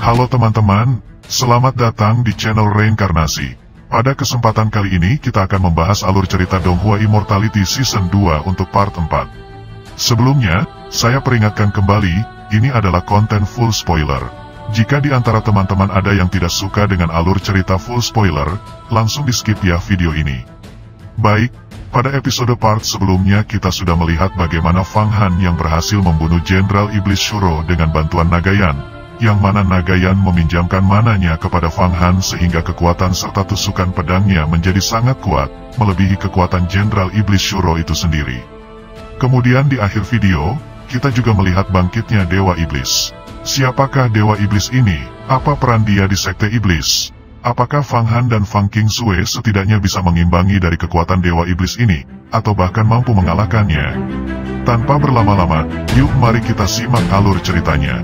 Halo teman-teman, selamat datang di channel Reinkarnasi. Pada kesempatan kali ini kita akan membahas alur cerita Donghua Immortality Season 2 untuk part 4. Sebelumnya, saya peringatkan kembali, ini adalah konten full spoiler. Jika di antara teman-teman ada yang tidak suka dengan alur cerita full spoiler, langsung di skip ya video ini. Baik, pada episode part sebelumnya kita sudah melihat bagaimana Fang Han yang berhasil membunuh Jenderal Iblis Shuro dengan bantuan Nagayan, yang mana Nagayan meminjamkan mananya kepada Fang Han sehingga kekuatan serta tusukan pedangnya menjadi sangat kuat, melebihi kekuatan Jenderal Iblis Shuro itu sendiri. Kemudian di akhir video, kita juga melihat bangkitnya Dewa Iblis. Siapakah Dewa Iblis ini? Apa peran dia di Sekte Iblis? Apakah Fang Han dan Fang Qingsui setidaknya bisa mengimbangi dari kekuatan Dewa Iblis ini, atau bahkan mampu mengalahkannya? Tanpa berlama-lama, yuk mari kita simak alur ceritanya.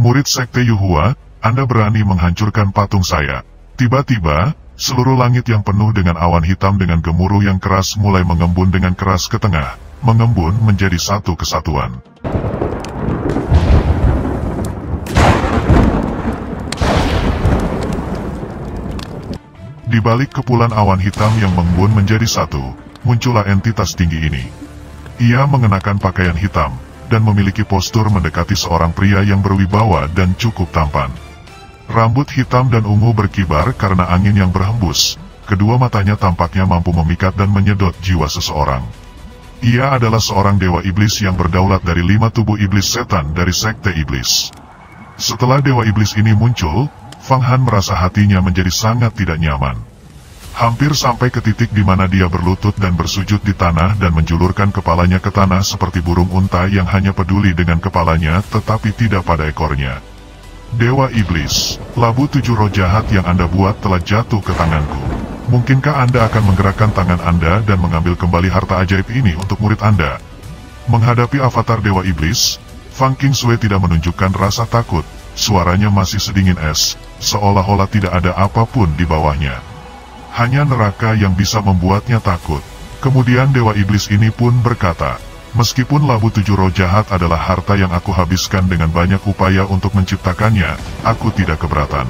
Murid Sekte Yuhua, Anda berani menghancurkan patung saya. Tiba-tiba, seluruh langit yang penuh dengan awan hitam dengan gemuruh yang keras mulai mengembun dengan keras ke tengah, mengembun menjadi satu kesatuan. Di balik kepulan awan hitam yang mengembun menjadi satu, muncullah entitas tinggi ini. Ia mengenakan pakaian hitam, dan memiliki postur mendekati seorang pria yang berwibawa dan cukup tampan. Rambut hitam dan ungu berkibar karena angin yang berhembus, kedua matanya tampaknya mampu memikat dan menyedot jiwa seseorang. Ia adalah seorang dewa iblis yang berdaulat dari 5 tubuh iblis setan dari Sekte Iblis. Setelah dewa iblis ini muncul, Fang Han merasa hatinya menjadi sangat tidak nyaman. Hampir sampai ke titik di mana dia berlutut dan bersujud di tanah dan menjulurkan kepalanya ke tanah seperti burung unta yang hanya peduli dengan kepalanya tetapi tidak pada ekornya. Dewa Iblis, labu 7 roh jahat yang Anda buat telah jatuh ke tanganku. Mungkinkah Anda akan menggerakkan tangan Anda dan mengambil kembali harta ajaib ini untuk murid Anda? Menghadapi avatar Dewa Iblis, Fang Qingsui tidak menunjukkan rasa takut, suaranya masih sedingin es, seolah-olah tidak ada apapun di bawahnya. Hanya neraka yang bisa membuatnya takut. Kemudian Dewa Iblis ini pun berkata, meskipun labu 7 roh jahat adalah harta yang aku habiskan dengan banyak upaya untuk menciptakannya, aku tidak keberatan.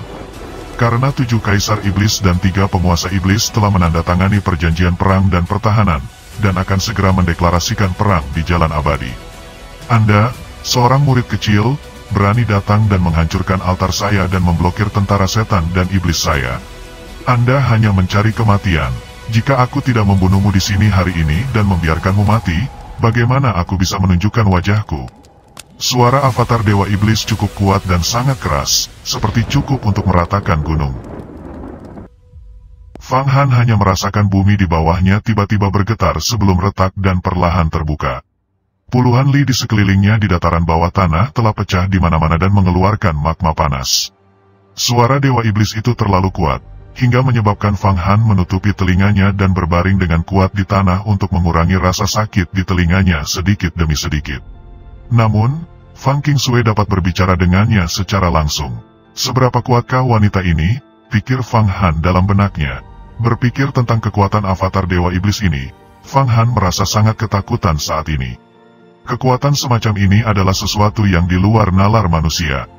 Karena 7 kaisar iblis dan 3 penguasa iblis telah menandatangani perjanjian perang dan pertahanan, dan akan segera mendeklarasikan perang di jalan abadi. Anda, seorang murid kecil, berani datang dan menghancurkan altar saya dan memblokir tentara setan dan iblis saya. Anda hanya mencari kematian. Jika aku tidak membunuhmu di sini hari ini dan membiarkanmu mati, bagaimana aku bisa menunjukkan wajahku? Suara avatar Dewa Iblis cukup kuat dan sangat keras, seperti cukup untuk meratakan gunung. Fang Han hanya merasakan bumi di bawahnya tiba-tiba bergetar sebelum retak dan perlahan terbuka. Puluhan li di sekelilingnya di dataran bawah tanah telah pecah di mana-mana dan mengeluarkan magma panas. Suara Dewa Iblis itu terlalu kuat, hingga menyebabkan Fang Han menutupi telinganya dan berbaring dengan kuat di tanah untuk mengurangi rasa sakit di telinganya sedikit demi sedikit. Namun, Fang Qingsui dapat berbicara dengannya secara langsung. Seberapa kuatkah wanita ini? Pikir Fang Han dalam benaknya. Berpikir tentang kekuatan avatar Dewa Iblis ini, Fang Han merasa sangat ketakutan saat ini. Kekuatan semacam ini adalah sesuatu yang di luar nalar manusia.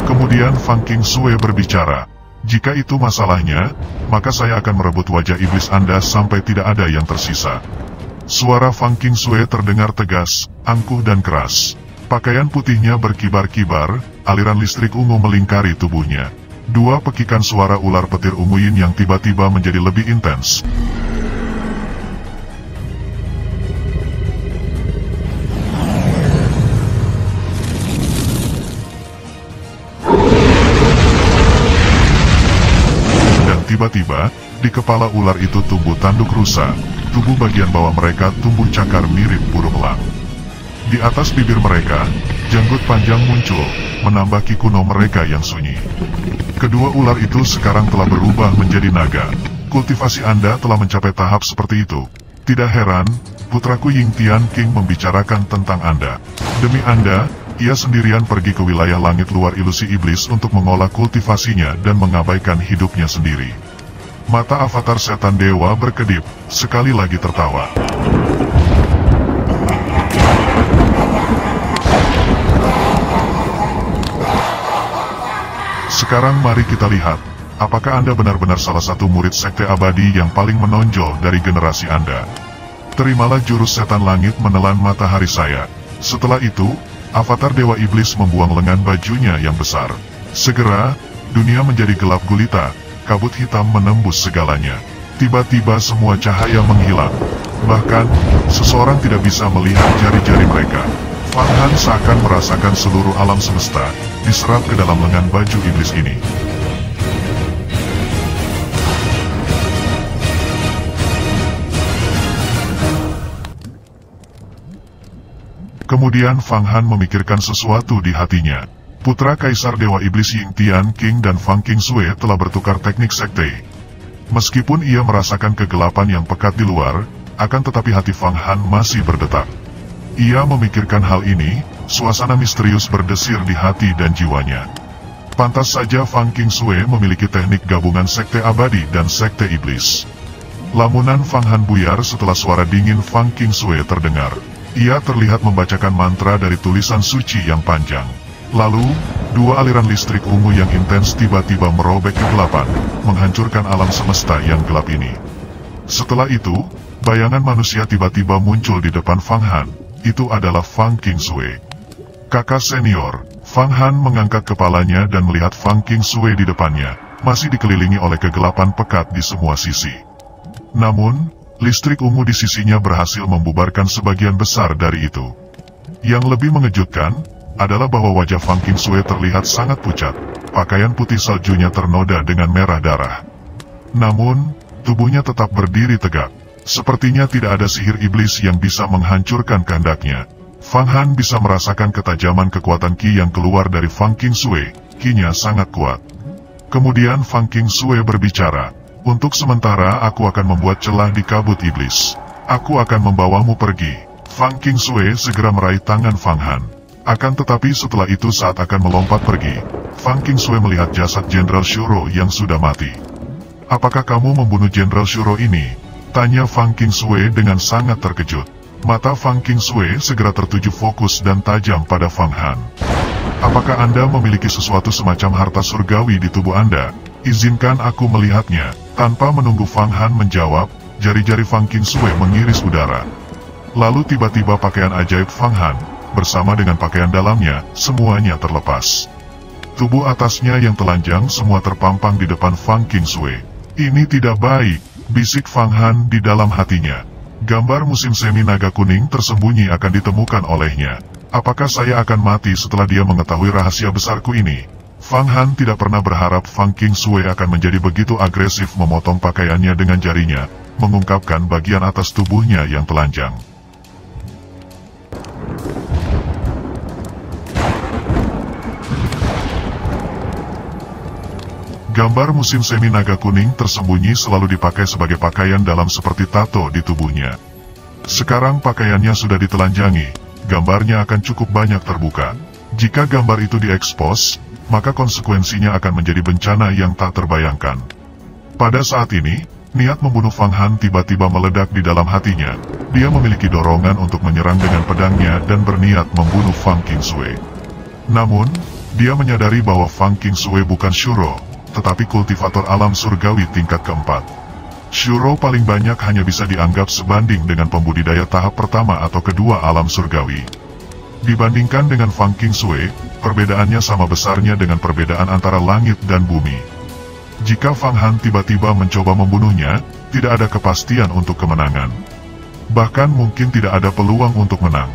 Kemudian Fang Qingsui berbicara, jika itu masalahnya, maka saya akan merebut wajah iblis Anda sampai tidak ada yang tersisa. Suara Fang Qingsui terdengar tegas, angkuh dan keras. Pakaian putihnya berkibar-kibar, aliran listrik ungu melingkari tubuhnya. 2 pekikan suara ular petir ungu yin yang tiba-tiba menjadi lebih intens. Tiba-tiba, Di kepala ular itu tumbuh tanduk rusa, tubuh bagian bawah mereka tumbuh cakar mirip burung elang. Di atas bibir mereka, janggut panjang muncul, menambah ki kuno mereka yang sunyi. Kedua ular itu sekarang telah berubah menjadi naga. Kultivasi Anda telah mencapai tahap seperti itu. Tidak heran, putraku Yingtian King membicarakan tentang Anda. Demi Anda, ia sendirian pergi ke wilayah langit luar ilusi iblis untuk mengolah kultivasinya dan mengabaikan hidupnya sendiri. Mata avatar setan dewa berkedip, sekali lagi tertawa. Sekarang mari kita lihat, apakah Anda benar-benar salah satu murid sekte abadi yang paling menonjol dari generasi Anda. Terimalah jurus setan langit menelan matahari saya. Setelah itu, avatar dewa iblis membuang lengan bajunya yang besar. Segera, dunia menjadi gelap gulita, kabut hitam menembus segalanya. Tiba-tiba semua cahaya menghilang. Bahkan, seseorang tidak bisa melihat jari-jari mereka. Fang Han seakan merasakan seluruh alam semesta diserap ke dalam lengan baju iblis ini. Kemudian Fang Han memikirkan sesuatu di hatinya. Putra Kaisar Dewa Iblis Yingtian King dan Fang Qingsui telah bertukar teknik sekte. Meskipun ia merasakan kegelapan yang pekat di luar, akan tetapi hati Fang Han masih berdetak. Ia memikirkan hal ini, suasana misterius berdesir di hati dan jiwanya. Pantas saja Fang Qingsui memiliki teknik gabungan sekte abadi dan sekte iblis. Lamunan Fang Han buyar setelah suara dingin Fang Qingsui terdengar. Ia terlihat membacakan mantra dari tulisan suci yang panjang. Lalu, dua aliran listrik ungu yang intens tiba-tiba merobek kegelapan, menghancurkan alam semesta yang gelap ini. Setelah itu, bayangan manusia tiba-tiba muncul di depan Fang Han. Itu adalah Fang Qingsui. Kakak senior, Fang Han mengangkat kepalanya dan melihat Fang Qingsui di depannya, masih dikelilingi oleh kegelapan pekat di semua sisi. Namun, listrik ungu di sisinya berhasil membubarkan sebagian besar dari itu. Yang lebih mengejutkan, adalah bahwa wajah Fang Qingsui terlihat sangat pucat, pakaian putih saljunya ternoda dengan merah darah. Namun, tubuhnya tetap berdiri tegak. Sepertinya tidak ada sihir iblis yang bisa menghancurkan kehendaknya. Fang Han bisa merasakan ketajaman kekuatan Qi yang keluar dari Fang Qingsui, Qi-nya sangat kuat. Kemudian Fang Qingsui berbicara, untuk sementara aku akan membuat celah di kabut iblis. Aku akan membawamu pergi. Fang Qingsui segera meraih tangan Fang Han. Akan tetapi setelah itu saat akan melompat pergi, Fang Qingsui melihat jasad Jenderal Shuro yang sudah mati. Apakah kamu membunuh Jenderal Shuro ini? Tanya Fang Qingsui dengan sangat terkejut. Mata Fang Qingsui segera tertuju fokus dan tajam pada Fang Han. Apakah Anda memiliki sesuatu semacam harta surgawi di tubuh Anda? Izinkan aku melihatnya. Tanpa menunggu Fang Han menjawab, jari-jari Fang Qingsui mengiris udara. Lalu tiba-tiba pakaian ajaib Fang Han, bersama dengan pakaian dalamnya, semuanya terlepas. Tubuh atasnya yang telanjang semua terpampang di depan Fang Qingsui. Ini tidak baik, bisik Fang Han di dalam hatinya. Gambar musim semi naga kuning tersembunyi akan ditemukan olehnya. Apakah saya akan mati setelah dia mengetahui rahasia besarku ini? Fang Han tidak pernah berharap Fang Qingsui akan menjadi begitu agresif memotong pakaiannya dengan jarinya, mengungkapkan bagian atas tubuhnya yang telanjang. Gambar musim semi naga kuning tersembunyi selalu dipakai sebagai pakaian dalam seperti tato di tubuhnya. Sekarang pakaiannya sudah ditelanjangi, gambarnya akan cukup banyak terbuka. Jika gambar itu diekspos, maka konsekuensinya akan menjadi bencana yang tak terbayangkan. Pada saat ini, niat membunuh Fang Han tiba-tiba meledak di dalam hatinya. Dia memiliki dorongan untuk menyerang dengan pedangnya dan berniat membunuh Fang Qingsui. Namun, dia menyadari bahwa Fang Qingsui bukan Shuro, tetapi kultivator alam surgawi tingkat keempat. Shuro paling banyak hanya bisa dianggap sebanding dengan pembudidaya tahap pertama atau kedua alam surgawi. Dibandingkan dengan Fang Qingsui, perbedaannya sama besarnya dengan perbedaan antara langit dan bumi. Jika Fang Han tiba-tiba mencoba membunuhnya, tidak ada kepastian untuk kemenangan. Bahkan mungkin tidak ada peluang untuk menang.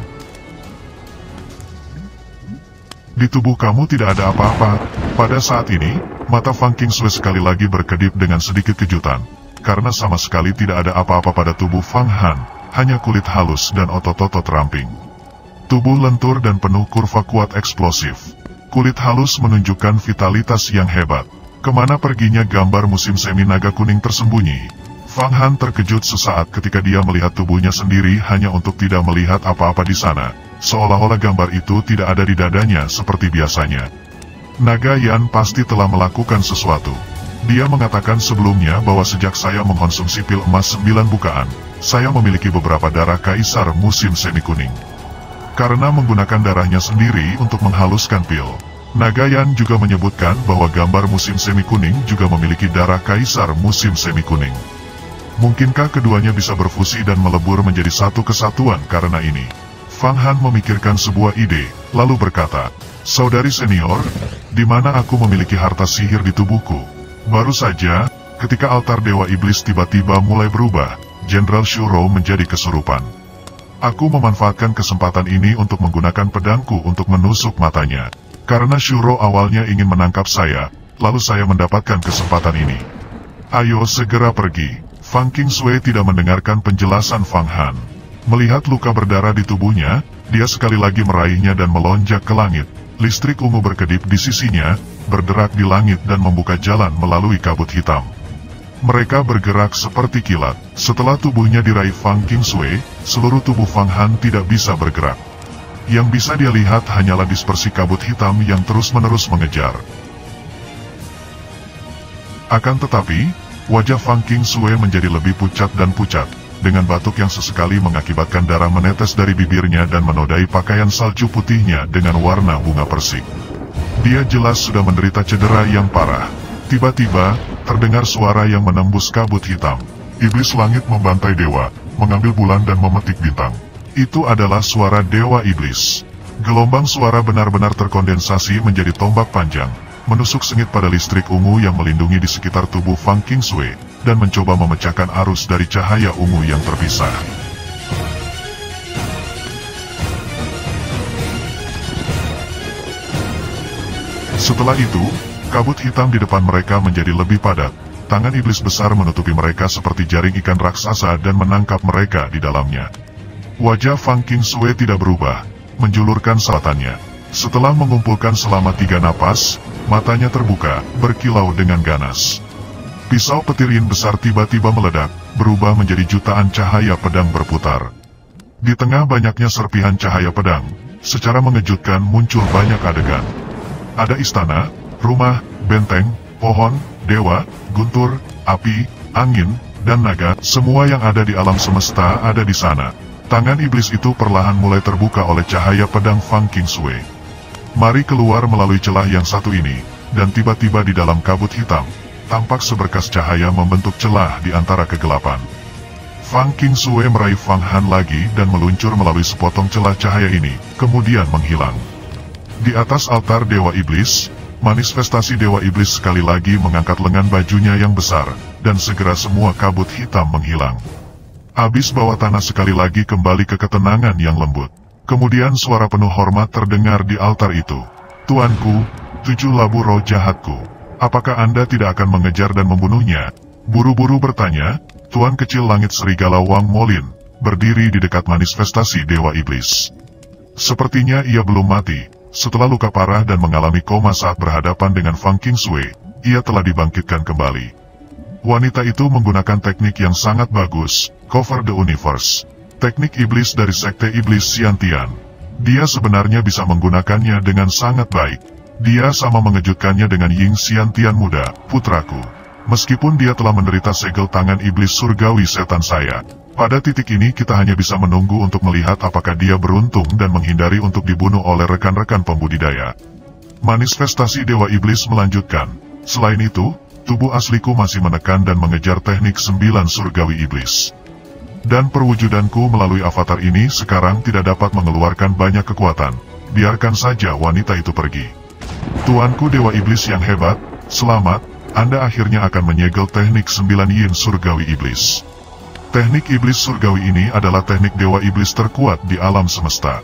Di tubuh kamu tidak ada apa-apa. Pada saat ini, mata Fang Qingsui sekali lagi berkedip dengan sedikit kejutan. karena sama sekali tidak ada apa-apa pada tubuh Fang Han, hanya kulit halus dan otot-otot ramping. Tubuh lentur dan penuh kurva kuat eksplosif. Kulit halus menunjukkan vitalitas yang hebat. Kemana perginya gambar musim semi naga kuning tersembunyi? Fang Han terkejut sesaat ketika dia melihat tubuhnya sendiri hanya untuk tidak melihat apa-apa di sana. Seolah-olah gambar itu tidak ada di dadanya seperti biasanya. Naga Yan pasti telah melakukan sesuatu. Dia mengatakan sebelumnya bahwa sejak saya mengkonsumsi pil emas 9 bukaan, saya memiliki beberapa darah kaisar musim semi kuning. Karena menggunakan darahnya sendiri untuk menghaluskan pil, Naga Yan juga menyebutkan bahwa gambar musim semi kuning juga memiliki darah kaisar musim semi kuning. Mungkinkah keduanya bisa berfusi dan melebur menjadi satu kesatuan karena ini? Fang Han memikirkan sebuah ide, lalu berkata, "Saudari senior, di mana aku memiliki harta sihir di tubuhku?" Baru saja, ketika altar Dewa Iblis tiba-tiba mulai berubah, Jenderal Shuro menjadi kesurupan. Aku memanfaatkan kesempatan ini untuk menggunakan pedangku untuk menusuk matanya. Karena Shuro awalnya ingin menangkap saya, lalu saya mendapatkan kesempatan ini. Ayo segera pergi. Fang Qingsui tidak mendengarkan penjelasan Fang Han. Melihat luka berdarah di tubuhnya, dia sekali lagi meraihnya dan melonjak ke langit. Listrik ungu berkedip di sisinya, berderak di langit dan membuka jalan melalui kabut hitam. Mereka bergerak seperti kilat. Setelah tubuhnya diraih Fang Qingsui, seluruh tubuh Fang Han tidak bisa bergerak. Yang bisa dia lihat hanyalah dispersi kabut hitam yang terus-menerus mengejar. Akan tetapi, wajah Fang Qingsui menjadi lebih pucat dan pucat, dengan batuk yang sesekali mengakibatkan darah menetes dari bibirnya dan menodai pakaian salju putihnya dengan warna bunga persik. Dia jelas sudah menderita cedera yang parah. Tiba-tiba, terdengar suara yang menembus kabut hitam. Iblis langit membantai dewa, mengambil bulan dan memetik bintang. Itu adalah suara Dewa Iblis. Gelombang suara benar-benar terkondensasi menjadi tombak panjang, menusuk sengit pada listrik ungu yang melindungi di sekitar tubuh Fang Qingsui, dan mencoba memecahkan arus dari cahaya ungu yang terpisah. Setelah itu, kabut hitam di depan mereka menjadi lebih padat. Tangan iblis besar menutupi mereka seperti jaring ikan raksasa dan menangkap mereka di dalamnya. Wajah Fang Qingsui tidak berubah, menjulurkan salatannya. Setelah mengumpulkan selama 3 napas, matanya terbuka, berkilau dengan ganas. Pisau petir yin besar tiba-tiba meledak, berubah menjadi jutaan cahaya pedang berputar. Di tengah banyaknya serpihan cahaya pedang, secara mengejutkan muncul banyak adegan. Ada istana, rumah, benteng, pohon, dewa, guntur, api, angin, dan naga, semua yang ada di alam semesta ada di sana. Tangan iblis itu perlahan mulai terbuka oleh cahaya pedang Fang Qingsui. Mari keluar melalui celah yang satu ini, dan tiba-tiba di dalam kabut hitam, tampak seberkas cahaya membentuk celah di antara kegelapan. Fang Qingsui meraih Fang Han lagi dan meluncur melalui sepotong celah cahaya ini, kemudian menghilang. Di atas altar Dewa Iblis, manifestasi Dewa Iblis sekali lagi mengangkat lengan bajunya yang besar, dan segera semua kabut hitam menghilang. Abis bawah tanah sekali lagi kembali ke ketenangan yang lembut. Kemudian suara penuh hormat terdengar di altar itu. "Tuanku, 7 labu roh jahatku. Apakah Anda tidak akan mengejar dan membunuhnya?" Buru-buru bertanya, Tuan Kecil Langit Serigala Wang Molin, berdiri di dekat manifestasi Dewa Iblis. Sepertinya ia belum mati. Setelah luka parah dan mengalami koma saat berhadapan dengan Fang Qingsui, ia telah dibangkitkan kembali. Wanita itu menggunakan teknik yang sangat bagus, Cover the Universe. Teknik iblis dari Sekte Iblis Xiantian. Dia sebenarnya bisa menggunakannya dengan sangat baik. Dia sama mengejutkannya dengan Ying Xiantian muda, putraku. Meskipun dia telah menderita segel tangan iblis surgawi setan saya, pada titik ini kita hanya bisa menunggu untuk melihat apakah dia beruntung dan menghindari untuk dibunuh oleh rekan-rekan pembudidaya. Manifestasi Dewa Iblis melanjutkan. Selain itu, tubuh asliku masih menekan dan mengejar teknik 9 surgawi iblis. Dan perwujudanku melalui avatar ini sekarang tidak dapat mengeluarkan banyak kekuatan. Biarkan saja wanita itu pergi. Tuanku Dewa Iblis yang hebat, selamat, Anda akhirnya akan menyegel teknik 9 yin surgawi iblis. Teknik iblis surgawi ini adalah teknik Dewa Iblis terkuat di alam semesta.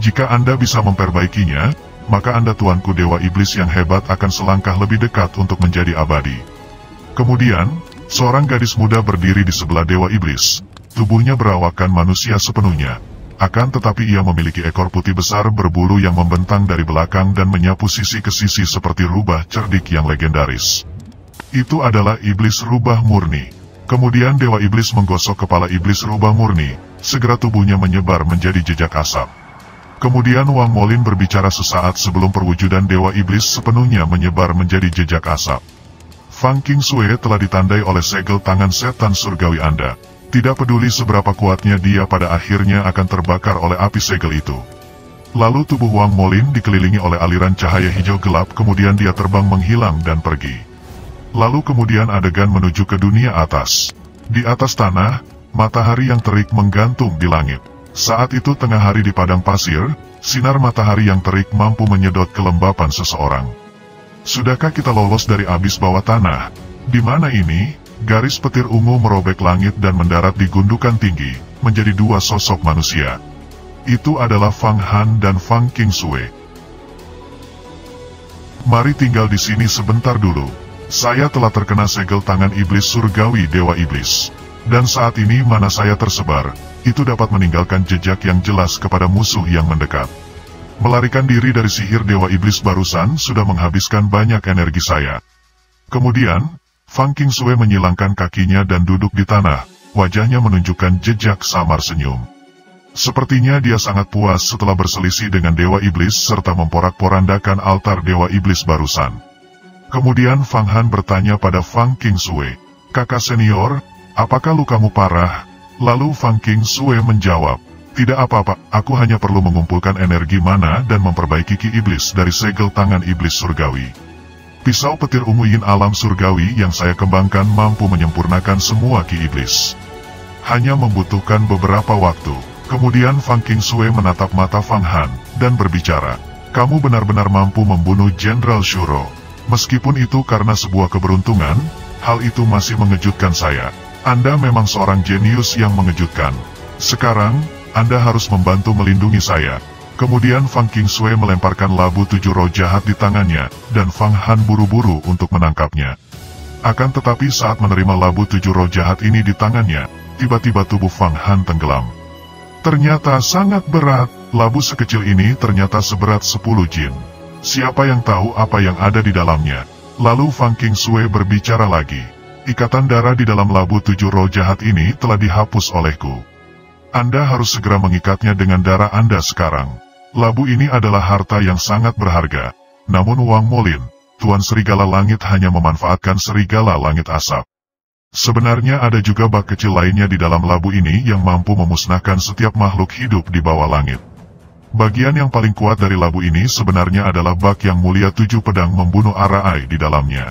Jika Anda bisa memperbaikinya, maka Anda tuanku Dewa Iblis yang hebat akan selangkah lebih dekat untuk menjadi abadi. Kemudian, Seorang gadis muda berdiri di sebelah Dewa Iblis. Tubuhnya berawakan manusia sepenuhnya. Akan tetapi ia memiliki ekor putih besar berbulu yang membentang dari belakang dan menyapu sisi ke sisi seperti rubah cerdik yang legendaris. Itu adalah Iblis Rubah Murni. Kemudian Dewa Iblis menggosok kepala Iblis Rubah Murni. Segera tubuhnya menyebar menjadi jejak asap. Kemudian Wang Molin berbicara sesaat sebelum perwujudan Dewa Iblis sepenuhnya menyebar menjadi jejak asap. Fang Qingsui telah ditandai oleh segel tangan setan surgawi Anda. Tidak peduli seberapa kuatnya dia, pada akhirnya akan terbakar oleh api segel itu. Lalu tubuh Wang Molin dikelilingi oleh aliran cahaya hijau gelap, kemudian dia terbang menghilang dan pergi. Lalu kemudian adegan menuju ke dunia atas. Di atas tanah, matahari yang terik menggantung di langit. Saat itu tengah hari di padang pasir, sinar matahari yang terik mampu menyedot kelembapan seseorang. Sudahkah kita lolos dari abis bawah tanah? Di mana ini? Garis petir ungu merobek langit dan mendarat di gundukan tinggi, menjadi dua sosok manusia. Itu adalah Fang Han dan Fang Qingsui. Mari tinggal di sini sebentar dulu. Saya telah terkena segel tangan iblis surgawi Dewa Iblis. Dan saat ini mana saya tersebar, itu dapat meninggalkan jejak yang jelas kepada musuh yang mendekat. Melarikan diri dari sihir Dewa Iblis barusan sudah menghabiskan banyak energi saya. Kemudian, Fang Qingsui menyilangkan kakinya dan duduk di tanah, wajahnya menunjukkan jejak samar senyum. Sepertinya dia sangat puas setelah berselisih dengan Dewa Iblis serta memporak-porandakan altar Dewa Iblis barusan. Kemudian Fang Han bertanya pada Fang Qingsui, "Kakak senior, apakah lukamu parah?" Lalu Fang Qingsui menjawab, "Tidak apa-apa, aku hanya perlu mengumpulkan energi mana dan memperbaiki ki iblis dari segel tangan iblis surgawi. Pisau petir ungu yin alam surgawi yang saya kembangkan mampu menyempurnakan semua ki iblis. Hanya membutuhkan beberapa waktu." Kemudian Fang Qingsui menatap mata Fang Han dan berbicara, "Kamu benar-benar mampu membunuh Jenderal Shuro. Meskipun itu karena sebuah keberuntungan, hal itu masih mengejutkan saya. Anda memang seorang jenius yang mengejutkan. Sekarang, Anda harus membantu melindungi saya." Kemudian Fang Qingsui melemparkan labu 7 roh jahat di tangannya, dan Fang Han buru-buru untuk menangkapnya. Akan tetapi saat menerima labu 7 roh jahat ini di tangannya, tiba-tiba tubuh Fang Han tenggelam. Ternyata sangat berat, labu sekecil ini ternyata seberat 10 jin. Siapa yang tahu apa yang ada di dalamnya? Lalu Fang Qingsui berbicara lagi. "Ikatan darah di dalam labu 7 roh jahat ini telah dihapus olehku. Anda harus segera mengikatnya dengan darah Anda sekarang. Labu ini adalah harta yang sangat berharga." Namun Wang Molin, Tuan Serigala Langit hanya memanfaatkan Serigala Langit Asap. Sebenarnya ada juga bak kecil lainnya di dalam labu ini yang mampu memusnahkan setiap makhluk hidup di bawah langit. Bagian yang paling kuat dari labu ini sebenarnya adalah bak yang mulia 7 pedang membunuh Arai di dalamnya.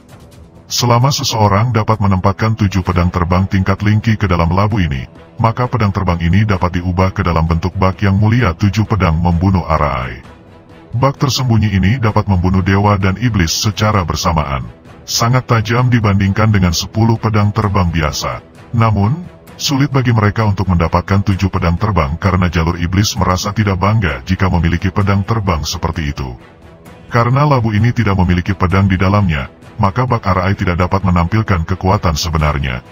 Selama seseorang dapat menempatkan 7 pedang terbang tingkat Lingki ke dalam labu ini, maka pedang terbang ini dapat diubah ke dalam bentuk bak yang mulia 7 pedang membunuh Arai. Bak tersembunyi ini dapat membunuh dewa dan iblis secara bersamaan. Sangat tajam dibandingkan dengan 10 pedang terbang biasa. Namun, sulit bagi mereka untuk mendapatkan 7 pedang terbang karena jalur iblis merasa tidak bangga jika memiliki pedang terbang seperti itu. Karena labu ini tidak memiliki pedang di dalamnya, maka bak Arai tidak dapat menampilkan kekuatan sebenarnya.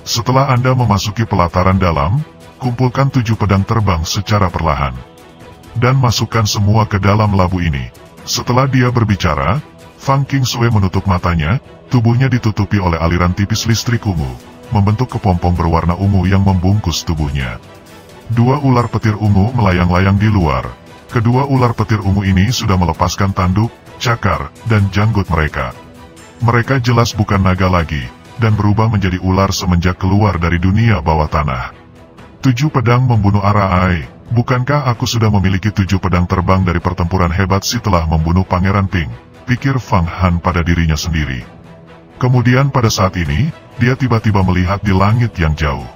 Setelah Anda memasuki pelataran dalam, kumpulkan 7 pedang terbang secara perlahan. Dan masukkan semua ke dalam labu ini. Setelah dia berbicara, Fang Qingsui menutup matanya, tubuhnya ditutupi oleh aliran tipis listrik ungu, membentuk kepompong berwarna ungu yang membungkus tubuhnya. 2 ular petir ungu melayang-layang di luar. Kedua ular petir ungu ini sudah melepaskan tanduk, cakar, dan janggut mereka. Mereka jelas bukan naga lagi, dan berubah menjadi ular semenjak keluar dari dunia bawah tanah. 7 pedang membunuh Arai. Bukankah aku sudah memiliki 7 pedang terbang dari pertempuran hebat setelah membunuh Pangeran Ping? Pikir Fang Han pada dirinya sendiri. Kemudian pada saat ini, dia tiba-tiba melihat di langit yang jauh.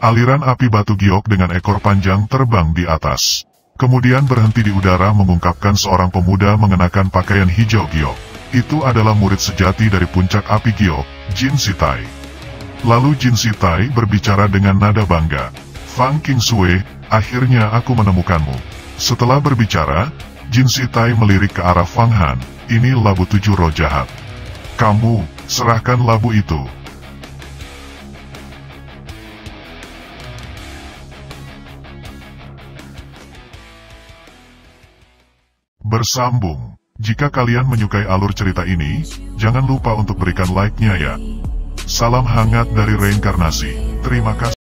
Aliran api batu giok dengan ekor panjang terbang di atas. Kemudian berhenti di udara mengungkapkan seorang pemuda mengenakan pakaian hijau giok. Itu adalah murid sejati dari puncak api giok, Jin Sitai. Lalu Jin Sitai berbicara dengan nada bangga. "Fang Qingsui, akhirnya aku menemukanmu." Setelah berbicara, Jin Sitai melirik ke arah Fang Han. "Ini labu 7 roh jahat. Kamu, serahkan labu itu." bersambung. Jika kalian menyukai alur cerita ini, jangan lupa untuk berikan like-nya ya. Salam hangat dari reinkarnasi. Terima kasih.